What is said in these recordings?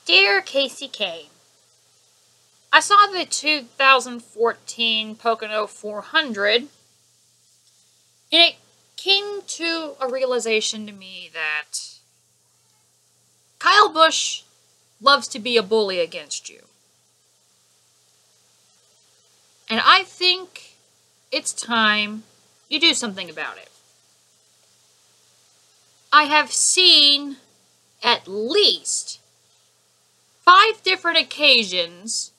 Dear Kasey Kahne, I saw the 2014 Pocono 400, and it came to a realization to me that Kyle Busch loves to be a bully against you. And I think it's time you do something about it. I have seen at least 5 different occasions,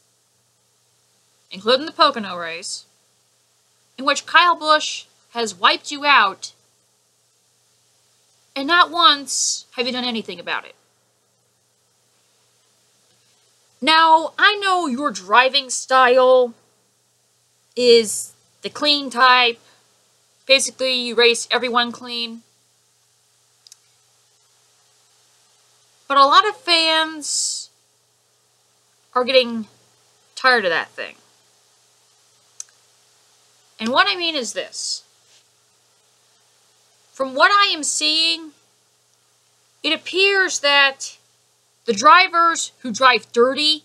including the Pocono race, in which Kyle Busch has wiped you out, and not once have you done anything about it. Now, I know your driving style is the clean type. Basically, you race everyone clean. But a lot of fans are getting tired of that thing. And what I mean is this. From what I am seeing, it appears that the drivers who drive dirty,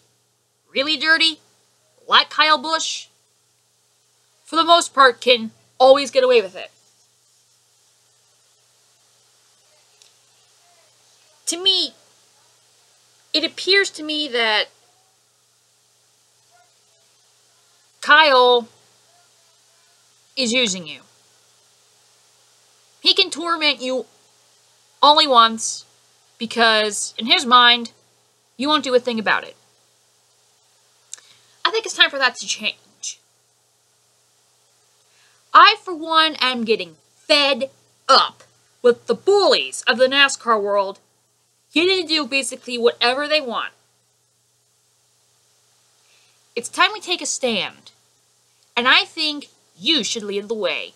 really dirty, like Kyle Busch, for the most part can always get away with it. To me, it appears to me that Kyle is using you. He can torment you only once because, in his mind, you won't do a thing about it. I think it's time for that to change. I, for one, am getting fed up with the bullies of the NASCAR world getting to do basically whatever they want. It's time we take a stand, and I think you should lead the way.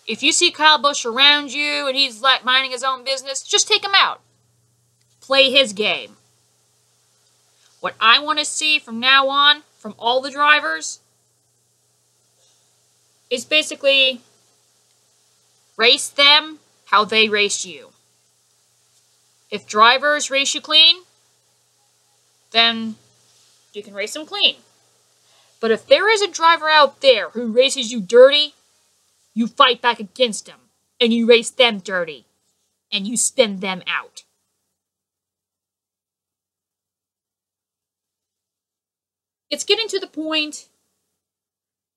If you see Kyle Busch around you and he's like minding his own business, just take him out. Play his game. What I want to see from now on, from all the drivers, is basically race them how they race you. If drivers race you clean, then you can race them clean. But if there is a driver out there who races you dirty, you fight back against them, and you race them dirty, and you spin them out. It's getting to the point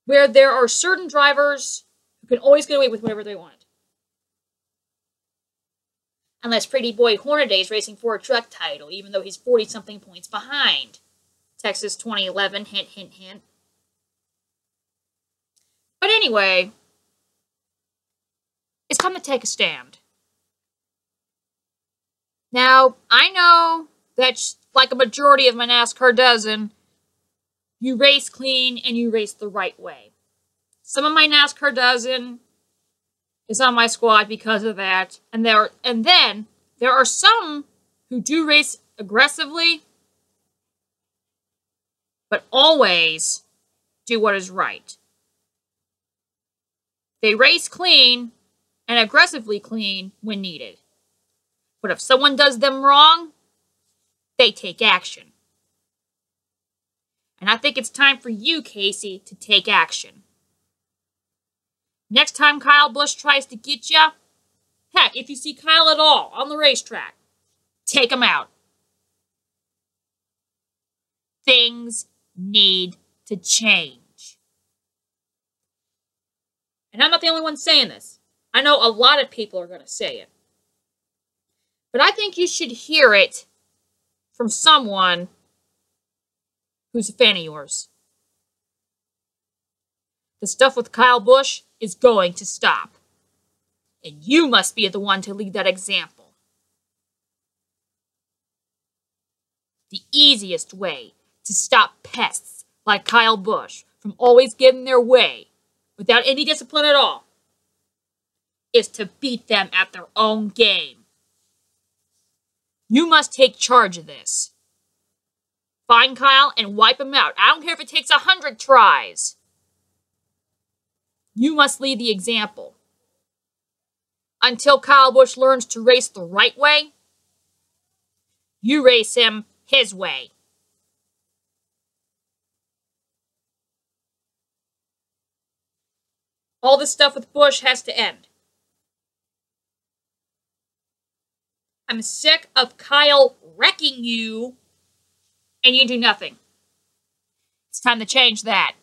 where there are certain drivers who can always get away with whatever they want. Unless Pretty Boy Hornaday is racing for a truck title, even though he's 40-something points behind. Texas 2011, hint, hint, hint. But anyway, it's time to take a stand. Now, I know that, like a majority of my NASCAR dozen, you race clean and you race the right way. Some of my NASCAR dozen is on my squad because of that. And then there are some who do race aggressively, but always do what is right. They race clean and aggressively clean when needed. But if someone does them wrong, they take action. And I think it's time for you, Kasey, to take action. Next time Kyle Busch tries to get you, heck, if you see Kyle at all on the racetrack, take him out. Things need to change. And I'm not the only one saying this. I know a lot of people are going to say it. But I think you should hear it from someone who's a fan of yours. The stuff with Kyle Busch is going to stop. And you must be the one to lead that example. The easiest way to stop pests like Kyle Busch from always getting their way without any discipline at all is to beat them at their own game. You must take charge of this. Find Kyle and wipe him out. I don't care if it takes 100 tries. You must lead the example. Until Kyle Busch learns to race the right way, You race him his way. All this stuff with Busch has to end. I'm sick of Kyle wrecking you and you do nothing. It's time to change that.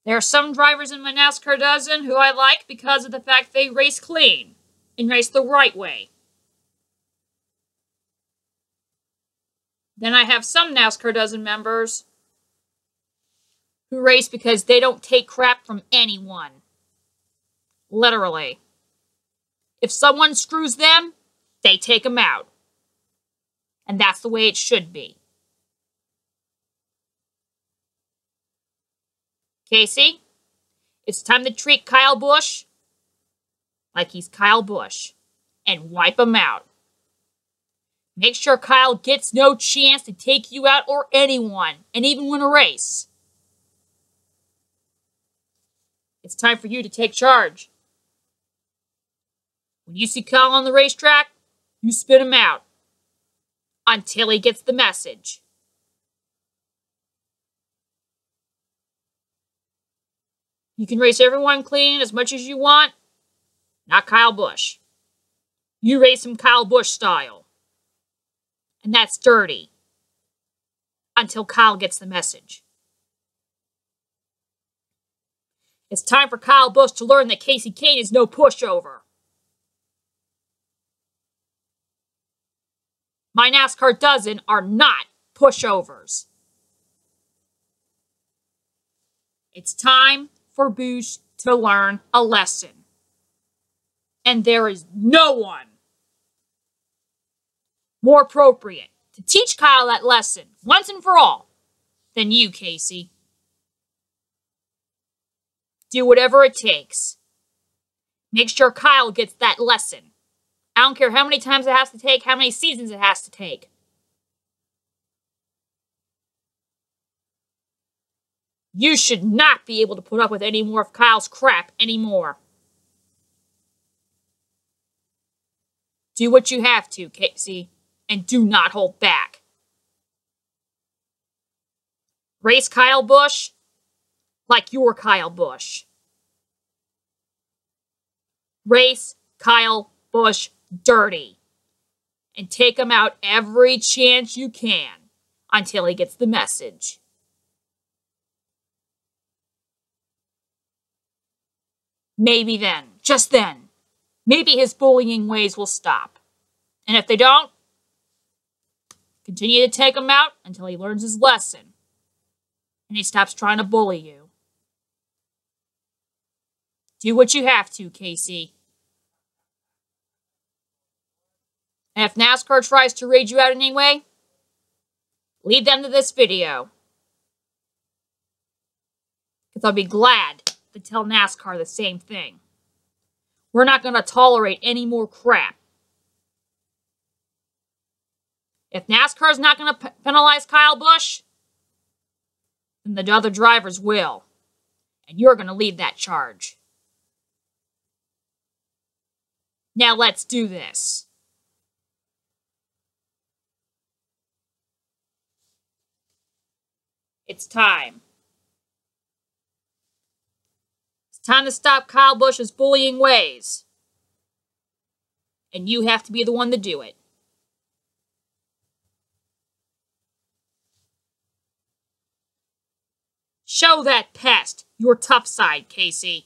There are some drivers in my NASCAR dozen who I like because of the fact they race clean and race the right way. Then I have some NASCAR dozen members who race because they don't take crap from anyone. Literally. If someone screws them, they take them out. And that's the way it should be. Kasey, it's time to treat Kyle Busch like he's Kyle Busch and wipe him out. Make sure Kyle gets no chance to take you out or anyone, and even win a race. It's time for you to take charge. When you see Kyle on the racetrack, you spin him out until he gets the message. You can race everyone clean as much as you want. Not Kyle Busch. You race him Kyle Busch style. And that's dirty. Until Kyle gets the message. It's time for Kyle Busch to learn that Kasey Kahne is no pushover. My NASCAR dozen are not pushovers. It's time for Busch to learn a lesson. And there is no one more appropriate to teach Kyle that lesson once and for all than you, Kasey. Do whatever it takes. Make sure Kyle gets that lesson. I don't care how many times it has to take, how many seasons it has to take. You should not be able to put up with any more of Kyle's crap anymore. Do what you have to, Kasey, and do not hold back. Race Kyle Busch like you're Kyle Busch. Race Kyle Busch dirty. And take him out every chance you can until he gets the message. Maybe then, just then, maybe his bullying ways will stop. And if they don't, continue to take him out until he learns his lesson. And he stops trying to bully you. Do what you have to, Kasey. And if NASCAR tries to raid you out anyway, lead them to this video. Because I'll be glad to tell NASCAR the same thing. We're not going to tolerate any more crap. If NASCAR's not going to penalize Kyle Busch, then the other drivers will. And you're going to lead that charge. Now let's do this. It's time. It's time to stop Kyle Busch's bullying ways. And you have to be the one to do it. Show that pest your tough side, Kasey.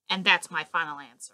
And that's my final answer.